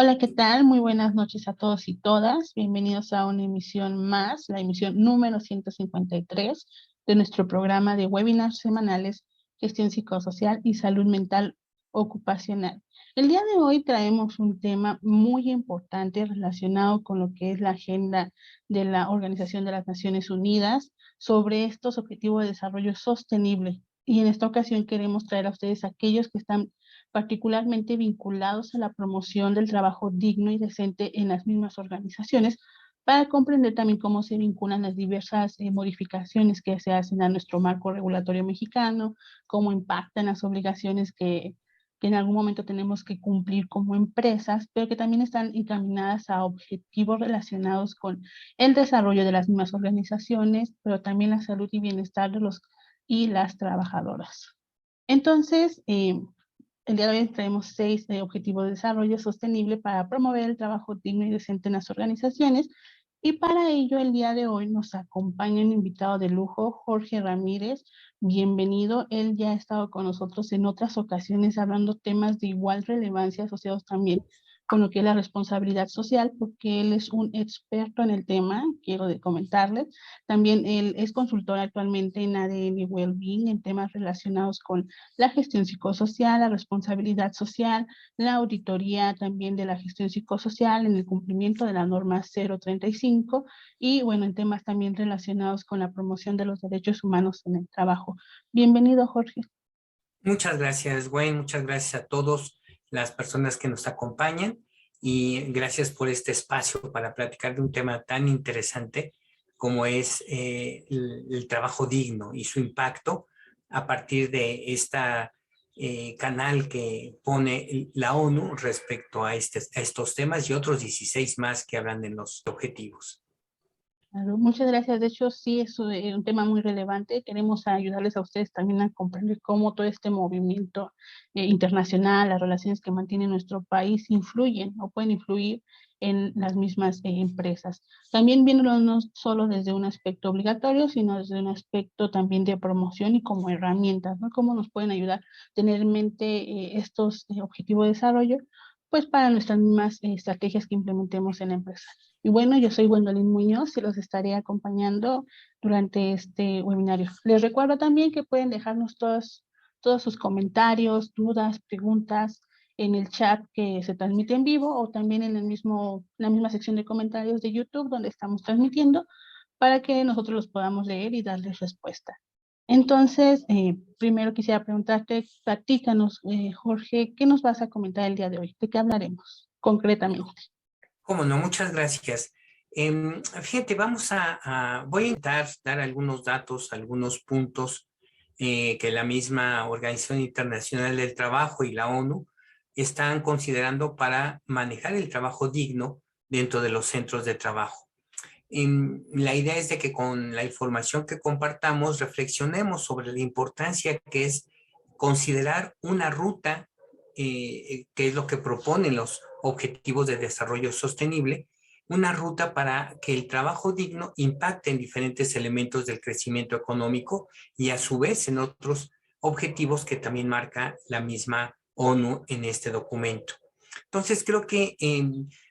Hola, ¿qué tal? Muy buenas noches a todos y todas. Bienvenidos a una emisión más, la emisión número 153 de nuestro programa de webinars semanales, gestión psicosocial y salud mental ocupacional. El día de hoy traemos un tema muy importante relacionado con lo que es la agenda de la Organización de las Naciones Unidas sobre estos objetivos de desarrollo sostenible. Y en esta ocasión queremos traer a ustedes aquellos que están particularmente vinculados a la promoción del trabajo digno y decente en las mismas organizaciones, para comprender también cómo se vinculan las diversas modificaciones que se hacen a nuestro marco regulatorio mexicano, cómo impactan las obligaciones que en algún momento tenemos que cumplir como empresas, pero que también están encaminadas a objetivos relacionados con el desarrollo de las mismas organizaciones, pero también la salud y bienestar de los y las trabajadoras. Entonces, el día de hoy traemos 6 objetivos de desarrollo sostenible para promover el trabajo digno y decente en las organizaciones. Y para ello, el día de hoy nos acompaña un invitado de lujo, Jorge Ramírez. Bienvenido. Él ya ha estado con nosotros en otras ocasiones hablando temas de igual relevancia asociados también con lo que es la responsabilidad social, porque él es un experto en el tema, quiero comentarles. También él es consultor actualmente en ADN Wellbeing, en temas relacionados con la gestión psicosocial, la responsabilidad social, la auditoría también de la gestión psicosocial en el cumplimiento de la norma 035 y bueno, en temas también relacionados con la promoción de los derechos humanos en el trabajo. Bienvenido, Jorge. Muchas gracias, Wayne. Muchas gracias a todas las personas que nos acompañan y gracias por este espacio para platicar de un tema tan interesante como es el trabajo digno y su impacto a partir de esta canal que pone la ONU respecto a estos temas y otros 16 más que hablan de los objetivos. Claro, muchas gracias. De hecho, sí, es un tema muy relevante. Queremos ayudarles a ustedes también a comprender cómo todo este movimiento internacional, las relaciones que mantiene nuestro país influyen o pueden influir en las mismas empresas. También viéndolo no solo desde un aspecto obligatorio, sino desde un aspecto también de promoción y como herramientas, ¿no? Cómo nos pueden ayudar a tener en mente estos objetivos de desarrollo, pues para nuestras mismas estrategias que implementemos en la empresa. Y bueno, yo soy Gwendolyn Muñoz y los estaré acompañando durante este webinario. Les recuerdo también que pueden dejarnos todos sus comentarios, dudas, preguntas en el chat que se transmite en vivo o también en la misma sección de comentarios de YouTube donde estamos transmitiendo para que nosotros los podamos leer y darles respuesta. Entonces, primero quisiera preguntarte, platícanos, Jorge, ¿qué nos vas a comentar el día de hoy? ¿De qué hablaremos concretamente? Cómo no, muchas gracias. Fíjate, voy a intentar dar algunos datos, algunos puntos que la misma Organización Internacional del Trabajo y la ONU están considerando para manejar el trabajo digno dentro de los centros de trabajo. La idea es de que con la información que compartamos reflexionemos sobre la importancia que es considerar una ruta, que es lo que proponen los Objetivos de Desarrollo Sostenible, una ruta para que el trabajo digno impacte en diferentes elementos del crecimiento económico y a su vez en otros objetivos que también marca la misma ONU en este documento. Entonces creo que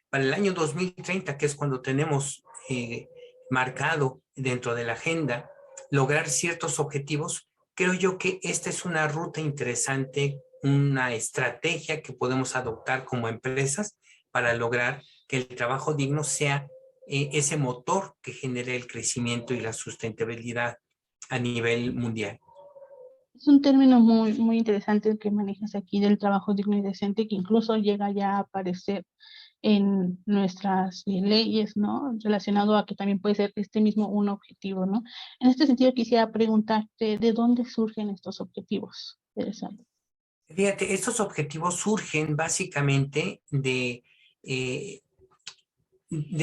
para el año 2030, que es cuando tenemos marcado dentro de la agenda lograr ciertos objetivos, creo yo que esta es una ruta interesante, una estrategia que podemos adoptar como empresas para lograr que el trabajo digno sea ese motor que genere el crecimiento y la sustentabilidad a nivel mundial. Es un término muy interesante el que manejas aquí del trabajo digno y decente, que incluso llega ya a aparecer en nuestras leyes, ¿no? Relacionado a que también puede ser este mismo un objetivo, ¿no? En este sentido quisiera preguntarte, ¿de dónde surgen estos objetivos? Interesante. Fíjate, estos objetivos surgen básicamente de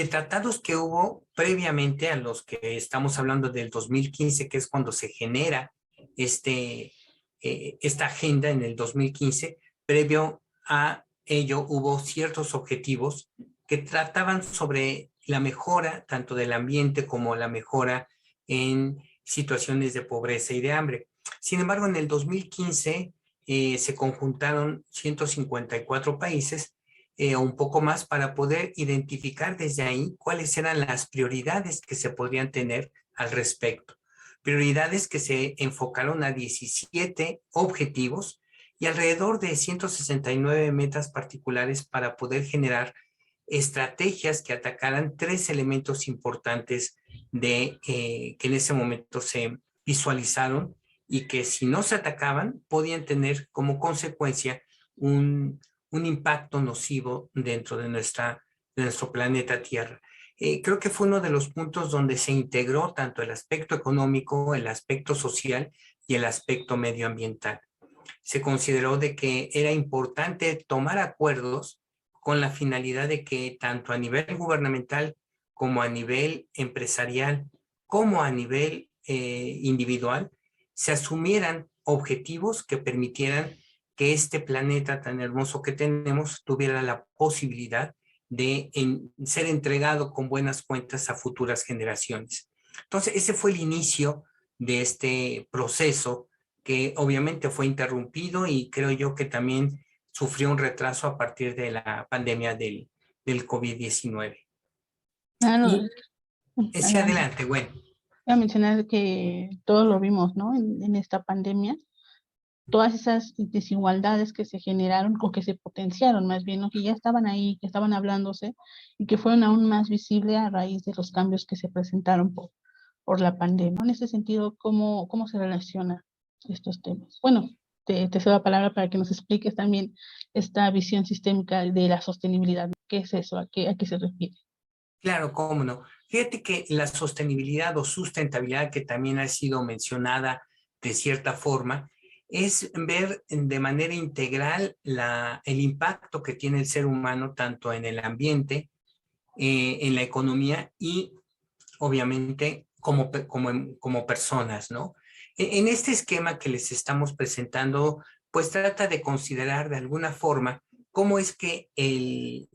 tratados que hubo previamente a los que estamos hablando del 2015, que es cuando se genera esta agenda en el 2015. Previo a ello hubo ciertos objetivos que trataban sobre la mejora tanto del ambiente como la mejora en situaciones de pobreza y de hambre. Sin embargo, en el 2015 se conjuntaron 154 países o un poco más para poder identificar desde ahí cuáles eran las prioridades que se podrían tener al respecto. Prioridades que se enfocaron a 17 objetivos y alrededor de 169 metas particulares para poder generar estrategias que atacaran 3 elementos importantes que en ese momento se visualizaron y que si no se atacaban podían tener como consecuencia un impacto nocivo dentro de nuestro planeta Tierra. Creo que fue uno de los puntos donde se integró tanto el aspecto económico, el aspecto social y el aspecto medioambiental. Se consideró de que era importante tomar acuerdos con la finalidad de que tanto a nivel gubernamental como a nivel empresarial, como a nivel individual, se asumieran objetivos que permitieran que este planeta tan hermoso que tenemos tuviera la posibilidad de ser entregado con buenas cuentas a futuras generaciones. Entonces, ese fue el inicio de este proceso que obviamente fue interrumpido y creo yo que también sufrió un retraso a partir de la pandemia del COVID-19. Claro, Ese adelante, bueno. voy a mencionar que todos lo vimos, ¿no? En esta pandemia, todas esas desigualdades que se generaron o que se potenciaron más bien, ¿no? Que ya estaban ahí, que estaban hablándose y que fueron aún más visibles a raíz de los cambios que se presentaron por la pandemia. En ese sentido, ¿cómo se relacionan estos temas? Bueno, te cedo la palabra para que nos expliques también esta visión sistémica de la sostenibilidad. ¿Qué es eso? ¿A qué se refiere? Claro, cómo no. Fíjate que la sostenibilidad o sustentabilidad, que también ha sido mencionada de cierta forma, es ver de manera integral el impacto que tiene el ser humano tanto en el ambiente, en la economía y obviamente como personas, ¿no? En este esquema que les estamos presentando, pues trata de considerar de alguna forma cómo es que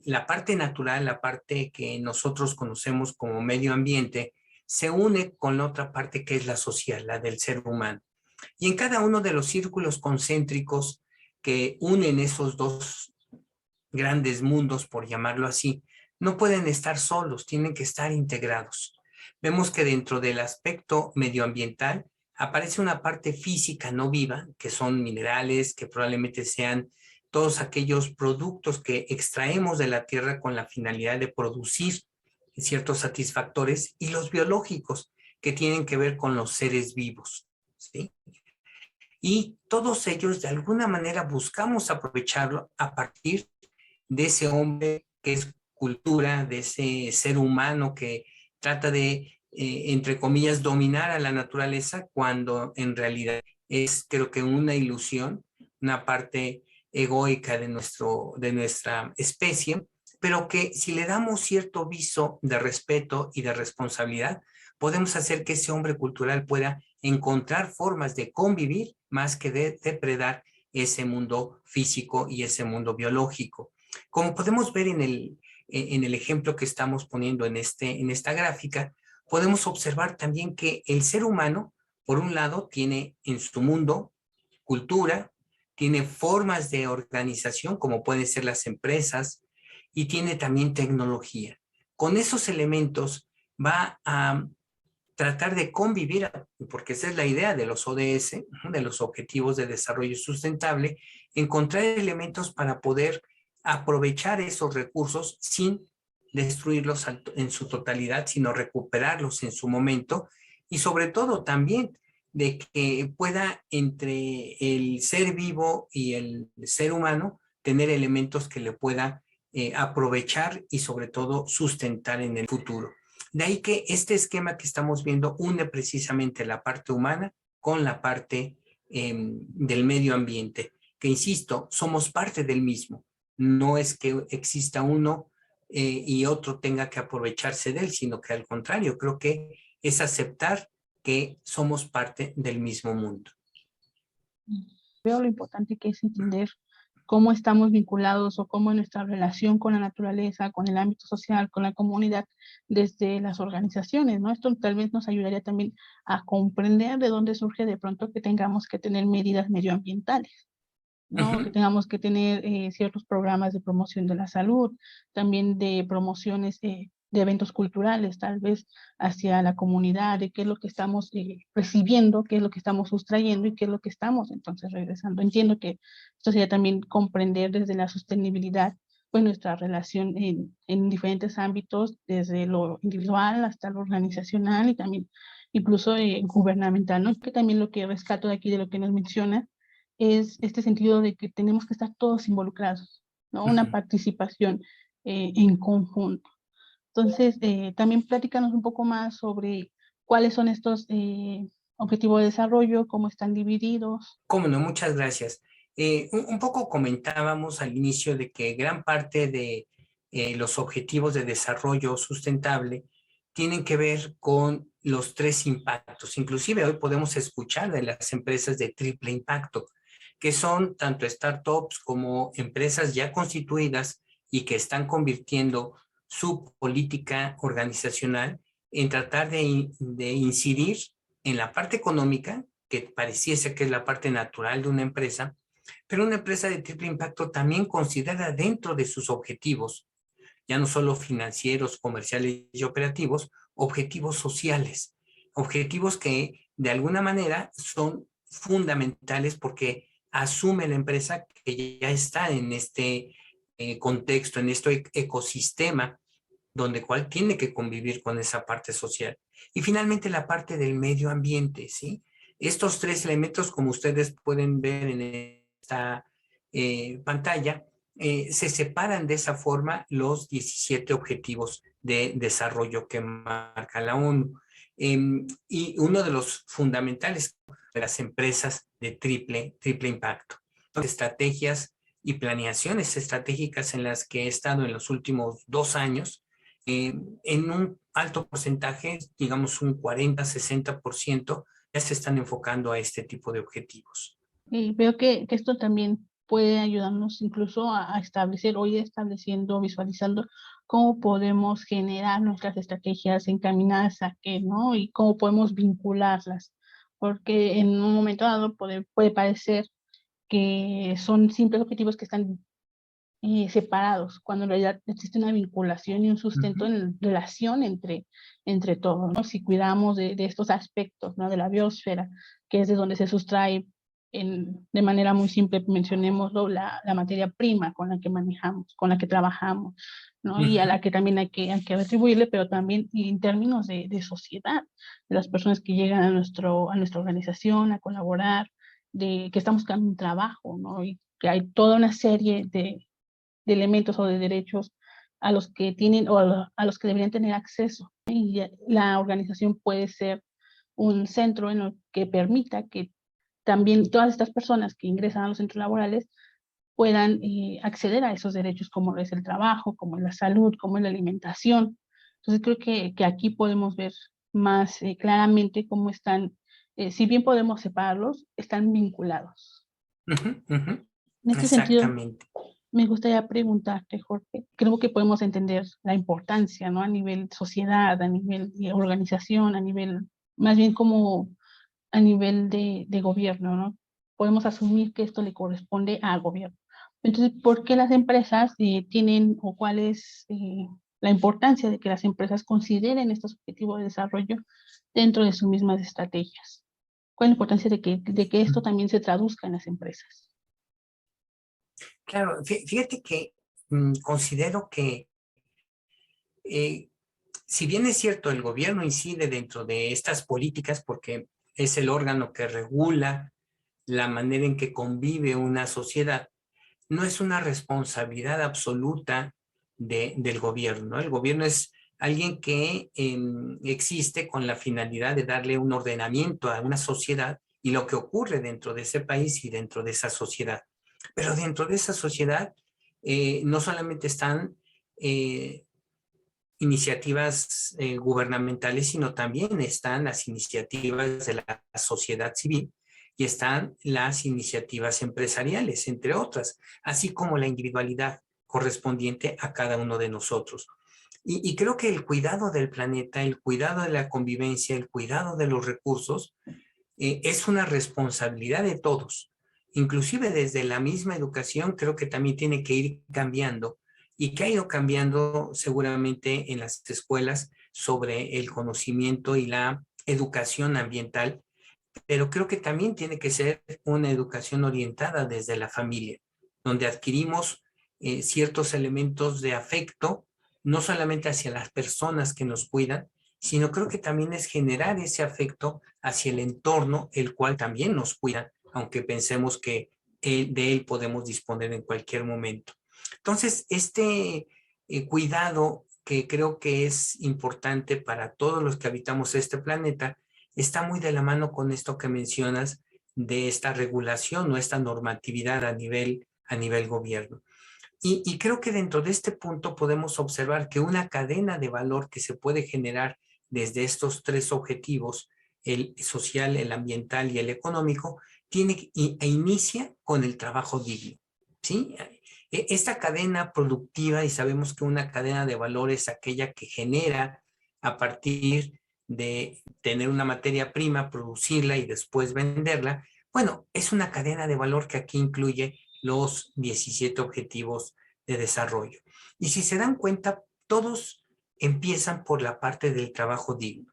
la parte natural, la parte que nosotros conocemos como medio ambiente, se une con la otra parte que es la social, la del ser humano. Y en cada uno de los círculos concéntricos que unen esos dos grandes mundos, por llamarlo así, no pueden estar solos, tienen que estar integrados. Vemos que dentro del aspecto medioambiental aparece una parte física no viva, que son minerales, que probablemente sean todos aquellos productos que extraemos de la tierra con la finalidad de producir ciertos satisfactores, y los biológicos, que tienen que ver con los seres vivos, ¿sí? Y todos ellos de alguna manera buscamos aprovecharlo a partir de ese hombre que es cultura, de ese ser humano que trata de, entre comillas, dominar a la naturaleza, cuando en realidad es, creo que, una ilusión, una parte egoica de nuestra especie, pero que si le damos cierto viso de respeto y de responsabilidad, podemos hacer que ese hombre cultural pueda encontrar formas de convivir más que de depredar ese mundo físico y ese mundo biológico. Como podemos ver en el ejemplo que estamos poniendo en esta gráfica, podemos observar también que el ser humano, por un lado, tiene en su mundo cultura, tiene formas de organización, como pueden ser las empresas, y tiene también tecnología. Con esos elementos va a tratar de convivir, porque esa es la idea de los ODS, de los Objetivos de Desarrollo Sustentable, encontrar elementos para poder aprovechar esos recursos sin destruirlos en su totalidad, sino recuperarlos en su momento, y sobre todo también de que pueda entre el ser vivo y el ser humano tener elementos que le pueda aprovechar y sobre todo sustentar en el futuro. De ahí que este esquema que estamos viendo une precisamente la parte humana con la parte del medio ambiente, que insisto, somos parte del mismo. No es que exista uno y otro tenga que aprovecharse de él, sino que al contrario, creo que es aceptar que somos parte del mismo mundo. Veo lo importante que es entender cómo estamos vinculados o cómo nuestra relación con la naturaleza, con el ámbito social, con la comunidad, desde las organizaciones, ¿no? Esto tal vez nos ayudaría también a comprender de dónde surge de pronto que tengamos que tener medidas medioambientales. ¿no? Que Ujú. tengamos que tener ciertos programas de promoción de la salud, también de promociones de eventos culturales, tal vez hacia la comunidad, de qué es lo que estamos recibiendo, qué es lo que estamos sustrayendo y qué es lo que estamos entonces regresando. Entiendo que esto sería también comprender desde la sostenibilidad pues nuestra relación en diferentes ámbitos, desde lo individual hasta lo organizacional y también incluso gubernamental, ¿no? Que también lo que rescato de aquí de lo que nos menciona es este sentido de que tenemos que estar todos involucrados, ¿no? Una Ujú. participación en conjunto. Entonces, también platícanos un poco más sobre cuáles son estos objetivos de desarrollo, cómo están divididos. Cómo no, muchas gracias. Un poco comentábamos al inicio de que gran parte de los objetivos de desarrollo sustentable tienen que ver con los tres impactos. Inclusive hoy podemos escuchar de las empresas de triple impacto, que son tanto startups como empresas ya constituidas y que están convirtiendo su política organizacional en tratar de incidir en la parte económica, que pareciese que es la parte natural de una empresa, pero una empresa de triple impacto también considera dentro de sus objetivos, ya no solo financieros, comerciales y operativos, objetivos sociales, objetivos que de alguna manera son fundamentales porque asume la empresa que ya está en este contexto, en este ecosistema donde cual tiene que convivir con esa parte social. Y finalmente la parte del medio ambiente, ¿sí? Estos tres elementos, como ustedes pueden ver en esta pantalla, se separan de esa forma los 17 objetivos de desarrollo que marca la ONU. Y uno de los fundamentales de las empresas de triple impacto. Estrategias y planeaciones estratégicas en las que he estado en los últimos 2 años, en un alto porcentaje, digamos un 40-60%, ya se están enfocando a este tipo de objetivos. Y veo que esto también puede ayudarnos incluso a establecer, o ir estableciendo, visualizando cómo podemos generar nuestras estrategias encaminadas a qué, ¿no? Y cómo podemos vincularlas. Porque en un momento dado puede parecer que son simples objetivos que están separados, cuando en realidad existe una vinculación y un sustento Ujú. en relación entre todos, ¿no? Si cuidamos de estos aspectos, ¿no? De la biosfera, que es de donde se sustrae de manera muy simple, mencionémoslo, la materia prima con la que manejamos, con la que trabajamos, ¿no? Y a Ujú. la que también hay que retribuirle, pero también en términos de sociedad, de las personas que llegan a nuestra organización a colaborar, de que estamos buscando un trabajo, ¿no? Y que hay toda una serie de elementos o de derechos a los que tienen o a los que deberían tener acceso. Y la organización puede ser un centro en el que permita que también todas estas personas que ingresan a los centros laborales puedan acceder a esos derechos como es el trabajo, como es la salud, como es la alimentación. Entonces creo que aquí podemos ver más claramente cómo están, si bien podemos separarlos, están vinculados. Ujú. Ujú. En este sentido, Exactamente. me gustaría preguntarte, Jorge, creo que podemos entender la importancia, ¿no? A nivel sociedad, a nivel de organización, a nivel, más bien como a nivel de gobierno, ¿no? Podemos asumir que esto le corresponde al gobierno. Entonces, ¿por qué las empresas tienen o cuál es la importancia de que las empresas consideren estos objetivos de desarrollo dentro de sus mismas estrategias? ¿Cuál es la importancia de que esto también se traduzca en las empresas? Claro, fíjate que considero que eh, si bien es cierto, el gobierno incide dentro de estas políticas porque es el órgano que regula la manera en que convive una sociedad, no es una responsabilidad absoluta del gobierno, ¿no? El gobierno es alguien que existe con la finalidad de darle un ordenamiento a una sociedad y lo que ocurre dentro de ese país y dentro de esa sociedad. Pero dentro de esa sociedad no solamente están iniciativas gubernamentales, sino también están las iniciativas de la sociedad civil y están las iniciativas empresariales, entre otras, así como la individualidad correspondiente a cada uno de nosotros. Y creo que el cuidado del planeta, el cuidado de la convivencia, el cuidado de los recursos, es una responsabilidad de todos. inclusive desde la misma educación, creo que también tiene que ir cambiando y que ha ido cambiando seguramente en las escuelas sobre el conocimiento y la educación ambiental, pero creo que también tiene que ser una educación orientada desde la familia, donde adquirimos ciertos elementos de afecto, no solamente hacia las personas que nos cuidan, sino creo que también es generar ese afecto hacia el entorno, el cual también nos cuida, aunque pensemos que de él podemos disponer en cualquier momento. Entonces, este cuidado que creo que es importante para todos los que habitamos este planeta, está muy de la mano con esto que mencionas de esta regulación o esta normatividad a nivel gobierno. Y creo que dentro de este punto podemos observar que una cadena de valor que se puede generar desde estos tres objetivos, el social, el ambiental y el económico, tiene e inicia con el trabajo digno, ¿sí? Esta cadena productiva, y sabemos que una cadena de valor es aquella que genera a partir de tener una materia prima, producirla y después venderla. Bueno, es una cadena de valor que aquí incluye los 17 objetivos de desarrollo. Y si se dan cuenta, todos empiezan por la parte del trabajo digno.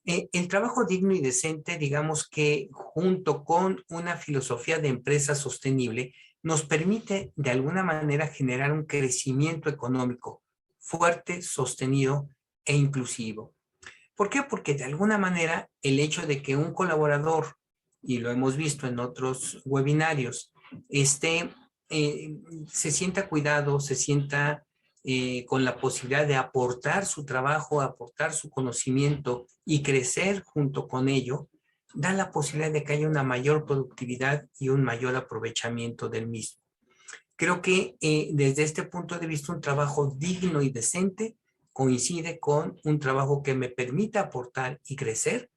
El trabajo digno y decente, digamos que junto con una filosofía de empresa sostenible, nos permite de alguna manera generar un crecimiento económico fuerte, sostenido e inclusivo. ¿Por qué? Porque de alguna manera el hecho de que un colaborador, y lo hemos visto en otros webinarios, se sienta cuidado, se sienta con la posibilidad de aportar su trabajo, aportar su conocimiento y crecer junto con ello, da la posibilidad de que haya una mayor productividad y un mayor aprovechamiento del mismo. Creo que desde este punto de vista un trabajo digno y decente coincide con un trabajo que me permita aportar y crecer,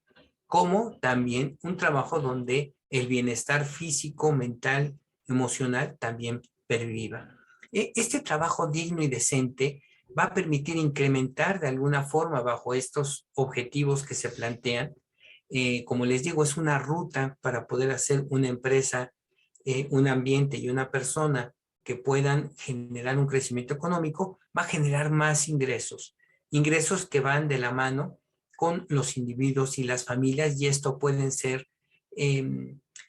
como también un trabajo donde el bienestar físico, mental, emocional también perviva. Este trabajo digno y decente va a permitir incrementar de alguna forma bajo estos objetivos que se plantean. Como les digo, es una ruta para poder hacer una empresa, un ambiente y una persona que puedan generar un crecimiento económico, va a generar más ingresos, ingresos que van de la mano con los individuos y las familias, y esto pueden ser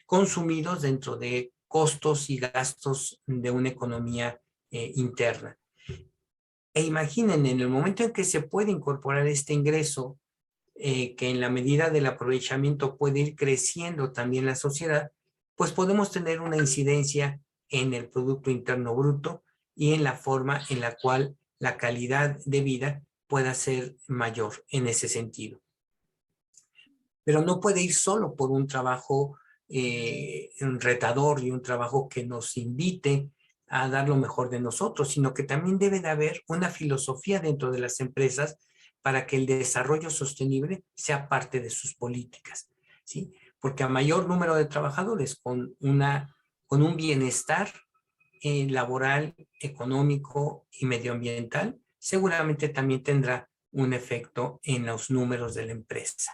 consumidos dentro de costos y gastos de una economía interna. E imaginen, en el momento en que se puede incorporar este ingreso, que en la medida del aprovechamiento puede ir creciendo también la sociedad, pues podemos tener una incidencia en el Producto Interno Bruto y en la forma en la cual la calidad de vida pueda ser mayor en ese sentido. Pero no puede ir solo por un trabajo retador y un trabajo que nos invite a dar lo mejor de nosotros, sino que también debe de haber una filosofía dentro de las empresas para que el desarrollo sostenible sea parte de sus políticas, ¿sí? Porque a mayor número de trabajadores con un bienestar laboral, económico y medioambiental, seguramente también tendrá un efecto en los números de la empresa.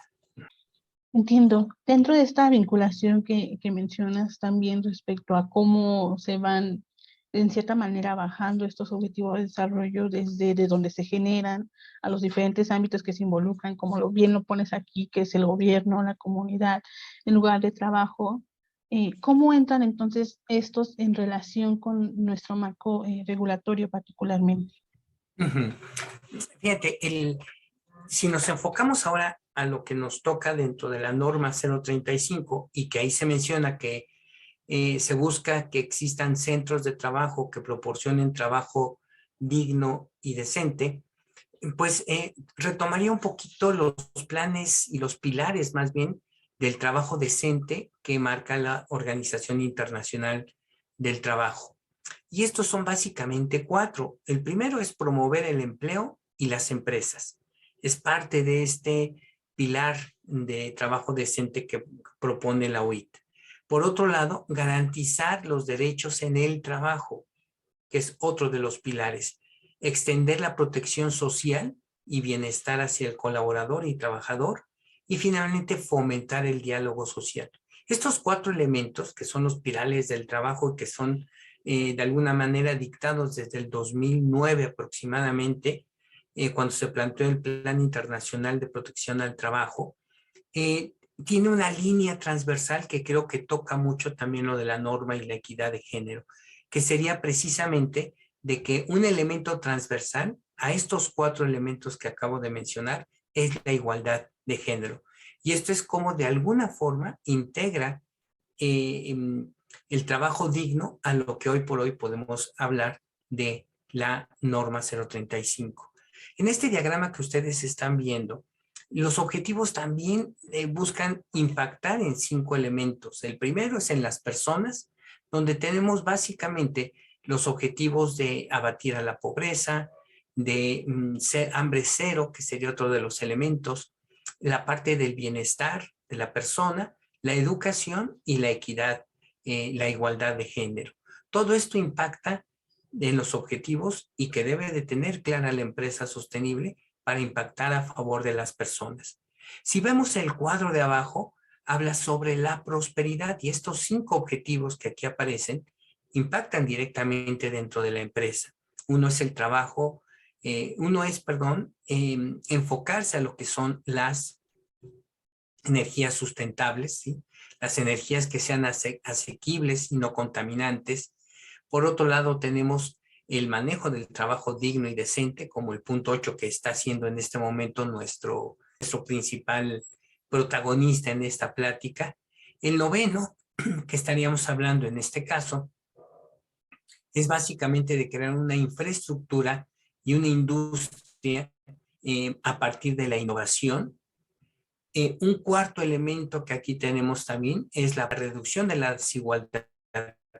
Entiendo. Dentro de esta vinculación que mencionas también respecto a cómo se van, en cierta manera, bajando estos objetivos de desarrollo desde de donde se generan a los diferentes ámbitos que se involucran, como bien lo pones aquí, que es el gobierno, la comunidad, el lugar de trabajo. ¿Cómo entran entonces estos en relación con nuestro marco regulatorio particularmente? Uh-huh. Fíjate, si nos enfocamos ahora a lo que nos toca dentro de la norma 035 y que ahí se menciona que se busca que existan centros de trabajo que proporcionen trabajo digno y decente, pues retomaría un poquito los planes y los pilares más bien del trabajo decente que marca la Organización Internacional del Trabajo. Y estos son básicamente 4. El primero es promover el empleo y las empresas. Es parte de este pilar de trabajo decente que propone la OIT. Por otro lado, garantizar los derechos en el trabajo, que es otro de los pilares. Extender la protección social y bienestar hacia el colaborador y trabajador. Y finalmente, fomentar el diálogo social. Estos 4 elementos, que son los pilares del trabajo, que son de alguna manera dictados desde el 2009 aproximadamente, cuando se planteó el Plan Internacional de Protección al Trabajo, tiene una línea transversal que creo que toca mucho también lo de la norma y la equidad de género, que sería precisamente de que un elemento transversal a estos 4 elementos que acabo de mencionar es la igualdad de género. Y esto es como de alguna forma integra el trabajo digno a lo que hoy por hoy podemos hablar de la norma 035. En este diagrama que ustedes están viendo, los objetivos también buscan impactar en 5 elementos. El primero es en las personas, donde tenemos básicamente los objetivos de abatir a la pobreza, de hambre cero, que sería otro de los elementos, la parte del bienestar de la persona, la educación y la equidad, la igualdad de género. Todo esto impacta en los objetivos y que debe de tener clara la empresa sostenible para impactar a favor de las personas. Si vemos el cuadro de abajo, habla sobre la prosperidad y estos 5 objetivos que aquí aparecen impactan directamente dentro de la empresa. Uno es el trabajo, enfocarse a lo que son las energías sustentables, ¿sí? Las energías que sean asequibles y no contaminantes. Por otro lado, tenemos el manejo del trabajo digno y decente, como el punto 8 que está haciendo en este momento nuestro principal protagonista en esta plática. El noveno, que estaríamos hablando en este caso, es básicamente de crear una infraestructura y una industria a partir de la innovación. Un cuarto elemento que aquí tenemos también es la reducción de la desigualdad,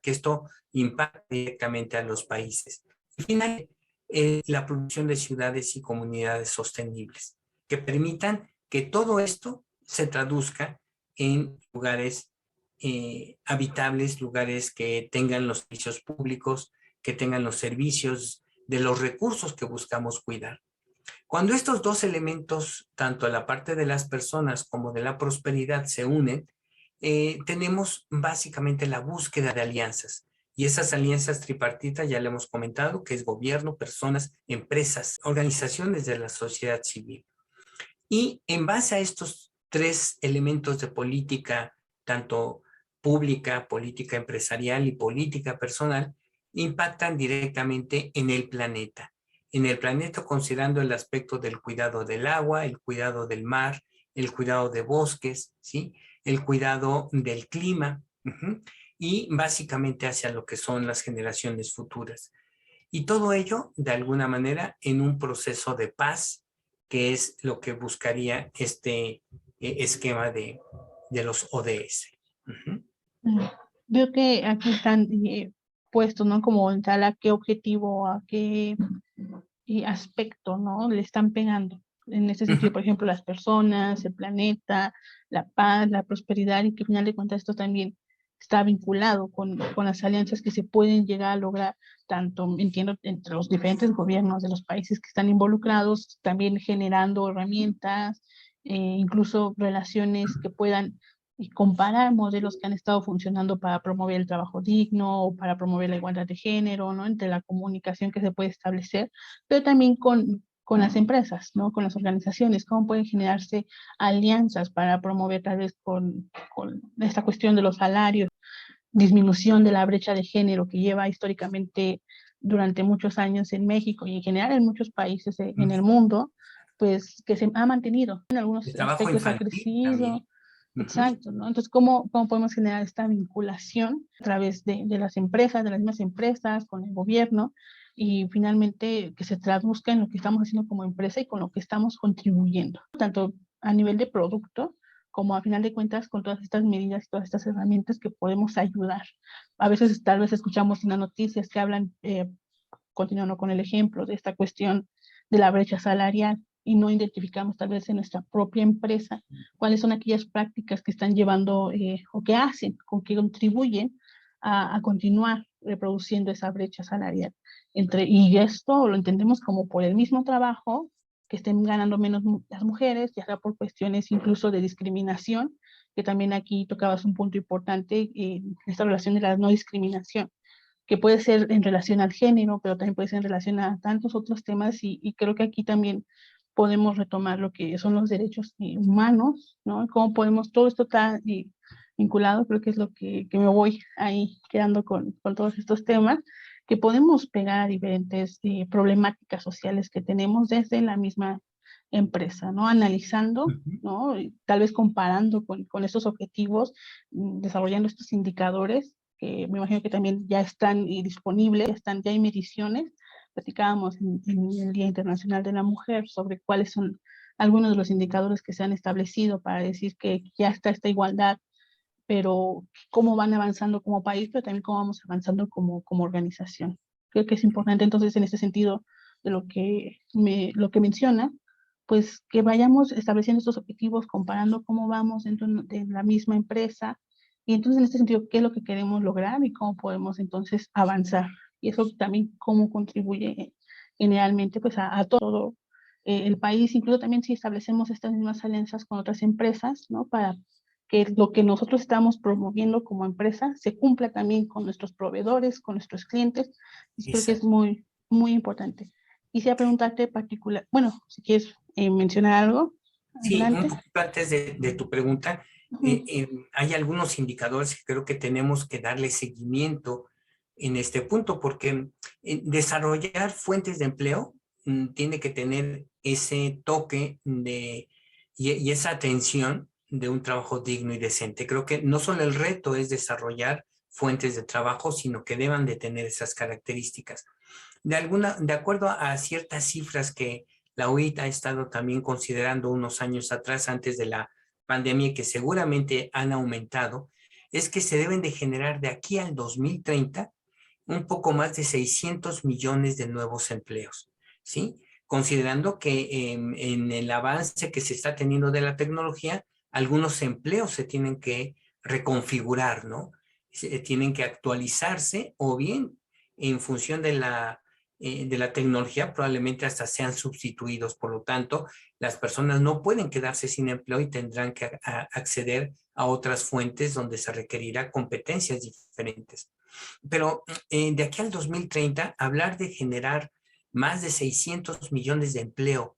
que esto impacta directamente a los países. Y finalmente, la producción de ciudades y comunidades sostenibles, que permitan que todo esto se traduzca en lugares habitables, lugares que tengan los servicios públicos, que tengan los servicios de los recursos que buscamos cuidar. Cuando estos 2 elementos, tanto la parte de las personas como de la prosperidad, se unen, tenemos básicamente la búsqueda de alianzas. Y esas alianzas tripartitas ya le hemos comentado, que es gobierno, personas, empresas, organizaciones de la sociedad civil. Y en base a estos 3 elementos de política, tanto pública, política empresarial y política personal, impactan directamente en el planeta. En el planeta considerando el aspecto del cuidado del agua, el cuidado del mar, el cuidado de bosques, ¿sí? El cuidado del clima, y básicamente hacia lo que son las generaciones futuras. Y todo ello, de alguna manera, en un proceso de paz, que es lo que buscaría este esquema de los ODS. Veo que aquí están puestos, ¿no? Como en tal a qué objetivo, a qué aspecto, ¿no? Le están pegando. En ese sentido, por ejemplo, las personas, el planeta, la paz, la prosperidad, y que al final de cuentas esto también está vinculado con las alianzas que se pueden llegar a lograr, tanto, entiendo, entre los diferentes gobiernos de los países que están involucrados, también generando herramientas, incluso relaciones que puedan comparar modelos que han estado funcionando para promover el trabajo digno o para promover la igualdad de género, ¿no? Entre la comunicación que se puede establecer, pero también con las empresas, ¿no? Con las organizaciones, cómo pueden generarse alianzas para promover tal vez con esta cuestión de los salarios, disminución de la brecha de género que lleva históricamente durante muchos años en México y en general en muchos países en el mundo, pues que se ha mantenido. En algunos aspectos ha crecido. También. Exacto, ¿no? Entonces, ¿cómo podemos generar esta vinculación a través de las empresas, de las mismas empresas, con el gobierno, y finalmente que se traduzca en lo que estamos haciendo como empresa y con lo que estamos contribuyendo, tanto a nivel de producto, como a final de cuentas con todas estas medidas y todas estas herramientas que podemos ayudar. A veces tal vez escuchamos en las noticias que hablan, continuando con el ejemplo de esta cuestión de la brecha salarial, y no identificamos tal vez en nuestra propia empresa cuáles son aquellas prácticas que están llevando o que hacen, o que contribuyen a continuar reproduciendo esa brecha salarial. Y esto lo entendemos como por el mismo trabajo, que estén ganando menos las mujeres, ya sea por cuestiones incluso de discriminación que también aquí tocabas un punto importante, esta relación de la no discriminación, que puede ser en relación al género, pero también puede ser en relación a tantos otros temas, y creo que aquí también podemos retomar lo que son los derechos humanos, ¿no? Cómo podemos, todo esto está vinculado, creo que es lo que me voy ahí quedando con todos estos temas, que podemos pegar a diferentes problemáticas sociales que tenemos desde la misma empresa, ¿no? Analizando, Ujú. ¿no? Y tal vez comparando con estos objetivos, desarrollando estos indicadores, que me imagino que también ya están disponibles, ya hay mediciones. Platicábamos en el Día Internacional de la Mujer sobre cuáles son algunos de los indicadores que se han establecido para decir que ya está esta igualdad, pero cómo van avanzando como país, pero también cómo vamos avanzando como organización. Creo que es importante entonces en este sentido de lo que menciona, pues que vayamos estableciendo estos objetivos, comparando cómo vamos dentro de la misma empresa, y entonces en este sentido, qué es lo que queremos lograr y cómo podemos entonces avanzar. Y eso también cómo contribuye generalmente pues a todo el país, incluso también si establecemos estas mismas alianzas con otras empresas, ¿no? Para que lo que nosotros estamos promoviendo como empresa se cumpla también con nuestros proveedores, con nuestros clientes. Y creo que es Exacto. muy, muy importante. Quisiera preguntarte particular, bueno, si quieres mencionar algo, Sí, un adelante. poquito antes de tu pregunta, Ujú. hay algunos indicadores que creo que tenemos que darle seguimiento en este punto, porque desarrollar fuentes de empleo tiene que tener ese toque y esa atención de un trabajo digno y decente. Creo que no solo el reto es desarrollar fuentes de trabajo, sino que deban de tener esas características. De acuerdo a ciertas cifras que la OIT ha estado también considerando unos años atrás, antes de la pandemia, y que seguramente han aumentado, es que se deben de generar de aquí al 2030 un poco más de 600 millones de nuevos empleos, ¿sí? Considerando que en el avance que se está teniendo de la tecnología, algunos empleos se tienen que reconfigurar, ¿no? Tienen que actualizarse, o bien en función de la tecnología probablemente hasta sean sustituidos. Por lo tanto, las personas no pueden quedarse sin empleo y tendrán que acceder a otras fuentes donde se requerirá competencias diferentes. Pero de aquí al 2030, hablar de generar más de 600 millones de empleo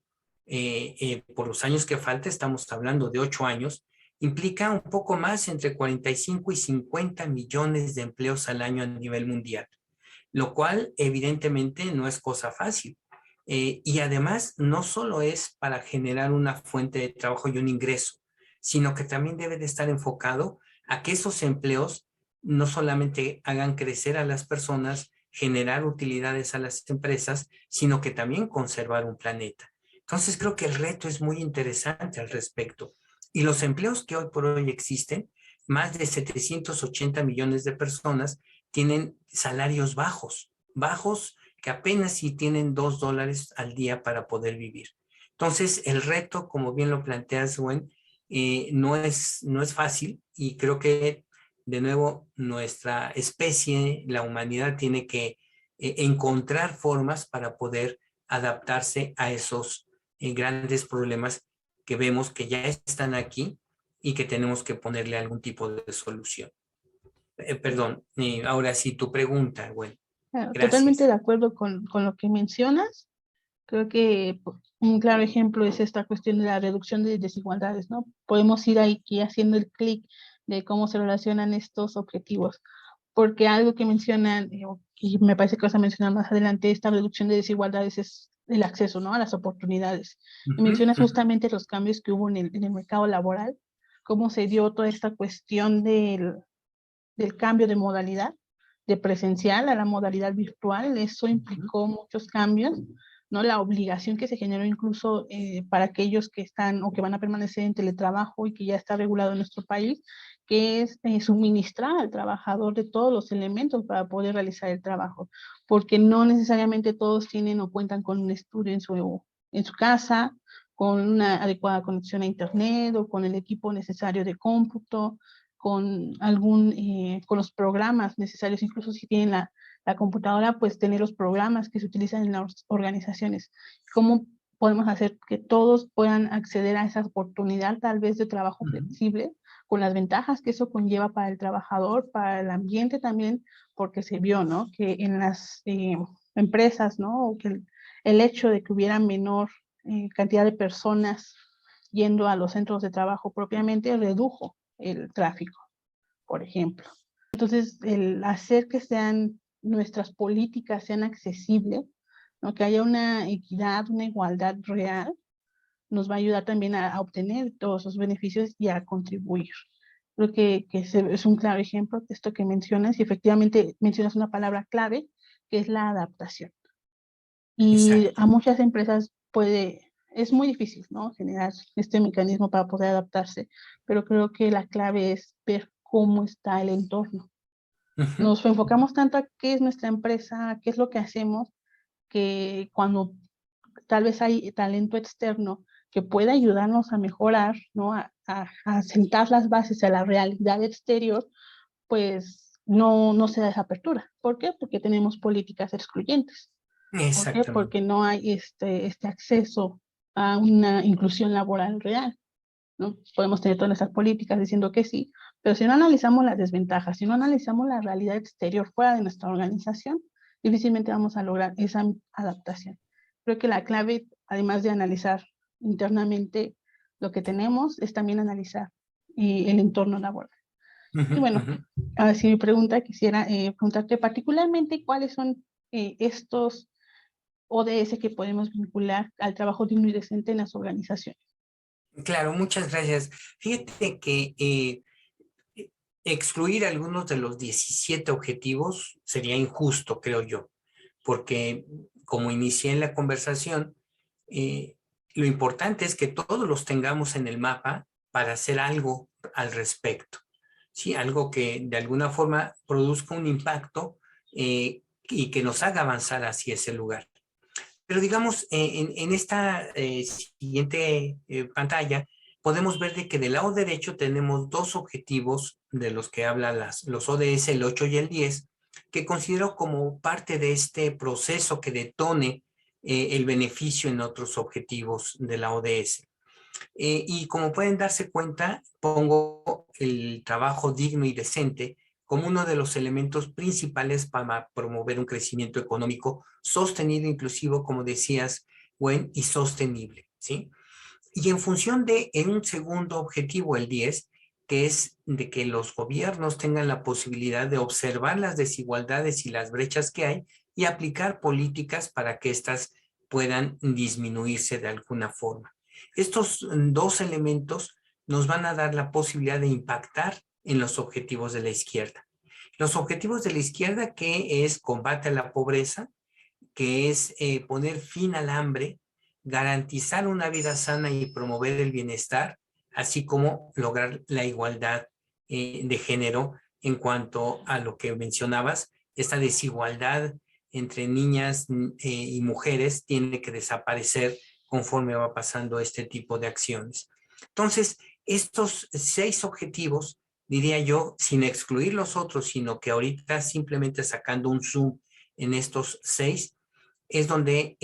por los años que falta, estamos hablando de 8 años, implica un poco más, entre 45 y 50 millones de empleos al año a nivel mundial, lo cual evidentemente no es cosa fácil. Y además no solo es para generar una fuente de trabajo y un ingreso, sino que también debe de estar enfocado a que esos empleos no solamente hagan crecer a las personas, generar utilidades a las empresas, sino que también conservar un planeta. Entonces creo que el reto es muy interesante al respecto. Y los empleos que hoy por hoy existen, más de 780 millones de personas tienen salarios bajos que apenas si tienen $2 al día para poder vivir. Entonces, el reto, como bien lo planteas, Gwen, no es fácil, y creo que, de nuevo, nuestra especie, la humanidad, tiene que encontrar formas para poder adaptarse a esos grandes problemas que vemos que ya están aquí y que tenemos que ponerle algún tipo de solución. Perdón, ahora sí, tu pregunta, bueno, Totalmente de gracias. acuerdo con lo que mencionas. Creo que un claro ejemplo es esta cuestión de la reducción de desigualdades, ¿no? Podemos ir aquí haciendo el clic de cómo se relacionan estos objetivos, porque algo que mencionan, y me parece que vas a mencionar más adelante, esta reducción de desigualdades es el acceso, ¿no? A las oportunidades. Uh Y -huh, mencionas uh -huh. justamente los cambios que hubo en el mercado laboral, cómo se dio toda esta cuestión del cambio de modalidad, de presencial a la modalidad virtual. Eso implicó muchos cambios, ¿no? La obligación que se generó incluso para aquellos que están o que van a permanecer en teletrabajo y que ya está regulado en nuestro país, que es suministrar al trabajador de todos los elementos para poder realizar el trabajo, porque no necesariamente todos tienen o cuentan con un estudio en su casa, con una adecuada conexión a internet o con el equipo necesario de cómputo, con los programas necesarios, incluso si tienen la computadora, pues tener los programas que se utilizan en las organizaciones. ¿Cómo podemos hacer que todos puedan acceder a esa oportunidad tal vez de trabajo Uh -huh. flexible con las ventajas que eso conlleva para el trabajador, para el ambiente también, porque se vio, ¿no? Que en las empresas, ¿no? O que el hecho de que hubiera menor cantidad de personas yendo a los centros de trabajo propiamente redujo el tráfico, por ejemplo. Entonces, el hacer que nuestras políticas sean accesibles, ¿no? Que haya una equidad, una igualdad real, nos va a ayudar también a obtener todos esos beneficios y a contribuir. Creo que es un claro ejemplo de esto que mencionas, y efectivamente mencionas una palabra clave, que es la adaptación. Y Exacto. a muchas empresas es muy difícil, ¿no? Generar este mecanismo para poder adaptarse, pero creo que la clave es ver cómo está el entorno. Nos enfocamos tanto a qué es nuestra empresa, qué es lo que hacemos, que cuando tal vez hay talento externo que pueda ayudarnos a mejorar, ¿no? A sentar las bases a la realidad exterior, pues no se da esa apertura. ¿Por qué? Porque tenemos políticas excluyentes. ¿Por qué? Porque Exactamente. no hay este acceso a una inclusión laboral real, ¿no? Podemos tener todas esas políticas diciendo que sí, pero si no analizamos las desventajas, si no analizamos la realidad exterior fuera de nuestra organización, difícilmente vamos a lograr esa adaptación. Creo que la clave, además de analizar internamente lo que tenemos, es también analizar el entorno laboral. Y bueno, ahora sí mi pregunta, quisiera preguntarte particularmente cuáles son estos ODS que podemos vincular al trabajo digno y decente en las organizaciones. Claro, muchas gracias. Fíjate que excluir algunos de los 17 objetivos sería injusto, creo yo, porque como inicié en la conversación, eh, lo importante es que todos los tengamos en el mapa para hacer algo al respecto. Sí, algo que de alguna forma produzca un impacto y que nos haga avanzar hacia ese lugar. Pero digamos, en esta siguiente pantalla, podemos ver de que del lado derecho tenemos dos objetivos de los que hablan los ODS, el 8 y el 10, que considero como parte de este proceso que detone el beneficio en otros objetivos de la ODS. Y como pueden darse cuenta, pongo el trabajo digno y decente como uno de los elementos principales para promover un crecimiento económico sostenido, inclusivo, como decías, buen y sostenible, ¿sí? Y en función en un segundo objetivo, el 10, que es de que los gobiernos tengan la posibilidad de observar las desigualdades y las brechas que hay y aplicar políticas para que éstas puedan disminuirse de alguna forma. Estos dos elementos nos van a dar la posibilidad de impactar en los objetivos de la izquierda. Los objetivos de la izquierda, que es combate a la pobreza, que es poner fin al hambre, garantizar una vida sana y promover el bienestar, así como lograr la igualdad de género en cuanto a lo que mencionabas, esta desigualdad entre niñas y mujeres tiene que desaparecer conforme va pasando este tipo de acciones. Entonces, estos 6 objetivos, diría yo, sin excluir los otros, sino que ahorita simplemente sacando un zoom en estos 6, es donde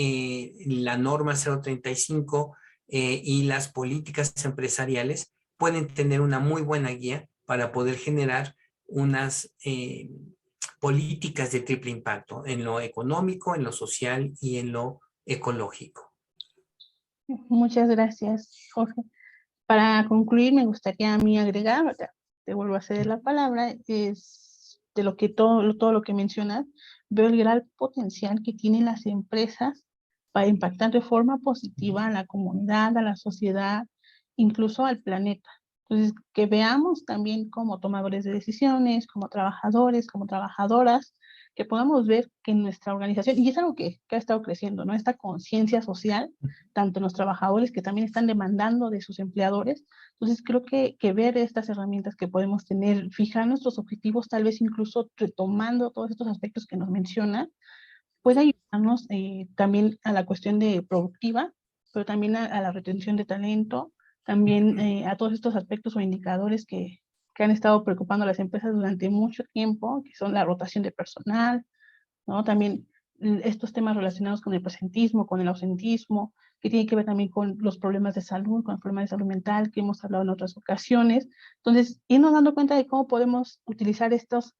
la norma 035 y las políticas empresariales pueden tener una muy buena guía para poder generar unas políticas de triple impacto en lo económico, en lo social y en lo ecológico. Muchas gracias, Jorge. Para concluir, me gustaría a mí agregar, te vuelvo a ceder la palabra, es de lo que todo lo que mencionas, veo el gran potencial que tienen las empresas para impactar de forma positiva a la comunidad, a la sociedad, incluso al planeta. Entonces, que veamos también como tomadores de decisiones, como trabajadores, como trabajadoras, que podamos ver que nuestra organización, y es algo que ha estado creciendo, ¿no? Esta conciencia social, tanto en los trabajadores que también están demandando de sus empleadores. Entonces, creo que ver estas herramientas que podemos tener, fijar nuestros objetivos, tal vez incluso retomando todos estos aspectos que nos menciona, puede ayudarnos también a la cuestión de productiva, pero también a la retención de talento, también a todos estos aspectos o indicadores que han estado preocupando a las empresas durante mucho tiempo, que son la rotación de personal, ¿no? También estos temas relacionados con el presentismo, con el ausentismo, que tiene que ver también con los problemas de salud, con los problemas de salud mental que hemos hablado en otras ocasiones. Entonces, irnos dando cuenta de cómo podemos utilizar estos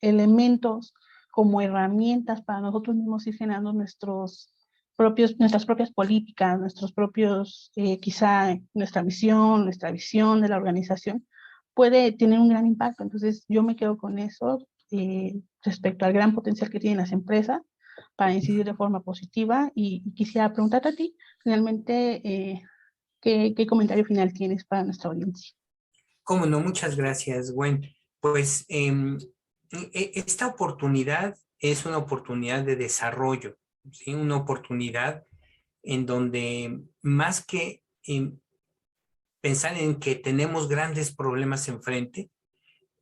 elementos como herramientas para nosotros mismos ir generando nuestras propias políticas, nuestros propios, quizá nuestra misión, nuestra visión de la organización, puede tener un gran impacto. Entonces, yo me quedo con eso respecto al gran potencial que tienen las empresas para incidir de forma positiva y quisiera preguntarte a ti, finalmente, ¿qué comentario final tienes para nuestra audiencia? Cómo no, muchas gracias, Gwen. Pues esta oportunidad es una oportunidad de desarrollo, ¿sí? Una oportunidad en donde más que pensar en que tenemos grandes problemas enfrente,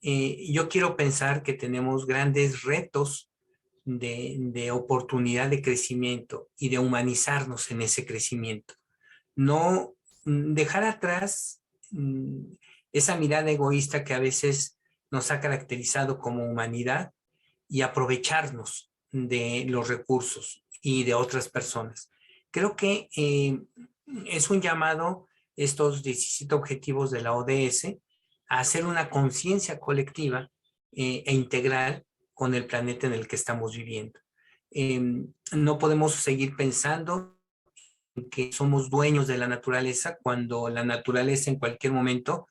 yo quiero pensar que tenemos grandes retos de oportunidad de crecimiento y de humanizarnos en ese crecimiento. No dejar atrás esa mirada egoísta que a veces nos ha caracterizado como humanidad y aprovecharnos de los recursos y de otras personas. Creo que es un llamado, estos 17 objetivos de la ODS, a hacer una conciencia colectiva e integral con el planeta en el que estamos viviendo. No podemos seguir pensando que somos dueños de la naturaleza cuando la naturaleza en cualquier momento,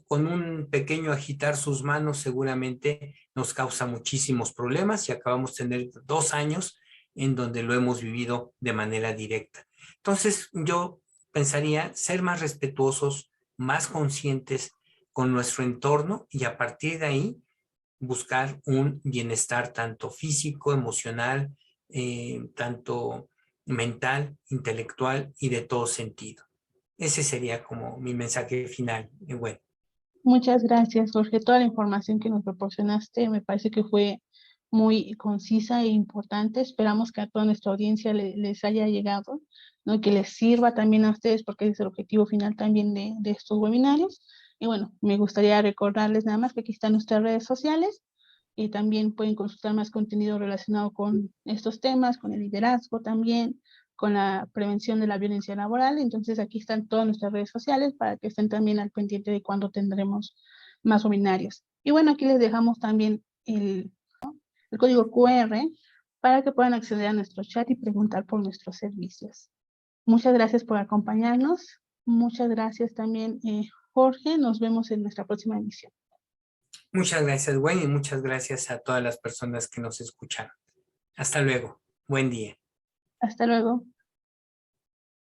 con un pequeño agitar sus manos, seguramente nos causa muchísimos problemas y acabamos de tener 2 años en donde lo hemos vivido de manera directa. Entonces, yo pensaría ser más respetuosos, más conscientes con nuestro entorno y a partir de ahí buscar un bienestar tanto físico, emocional, tanto mental, intelectual y de todo sentido. Ese sería como mi mensaje final. Bueno. Muchas gracias, Jorge. Toda la información que nos proporcionaste me parece que fue muy concisa e importante. Esperamos que a toda nuestra audiencia les haya llegado, ¿no? Que les sirva también a ustedes, porque es el objetivo final también de estos webinarios. Y bueno, me gustaría recordarles nada más que aquí están nuestras redes sociales y también pueden consultar más contenido relacionado con estos temas, con el liderazgo también, con la prevención de la violencia laboral. Entonces aquí están todas nuestras redes sociales para que estén también al pendiente de cuándo tendremos más webinarios. Y bueno, aquí les dejamos también el código QR para que puedan acceder a nuestro chat y preguntar por nuestros servicios. Muchas gracias por acompañarnos. Muchas gracias también, Jorge. Nos vemos en nuestra próxima emisión. Muchas gracias, Gwen, y muchas gracias a todas las personas que nos escucharon. Hasta luego. Buen día. Hasta luego.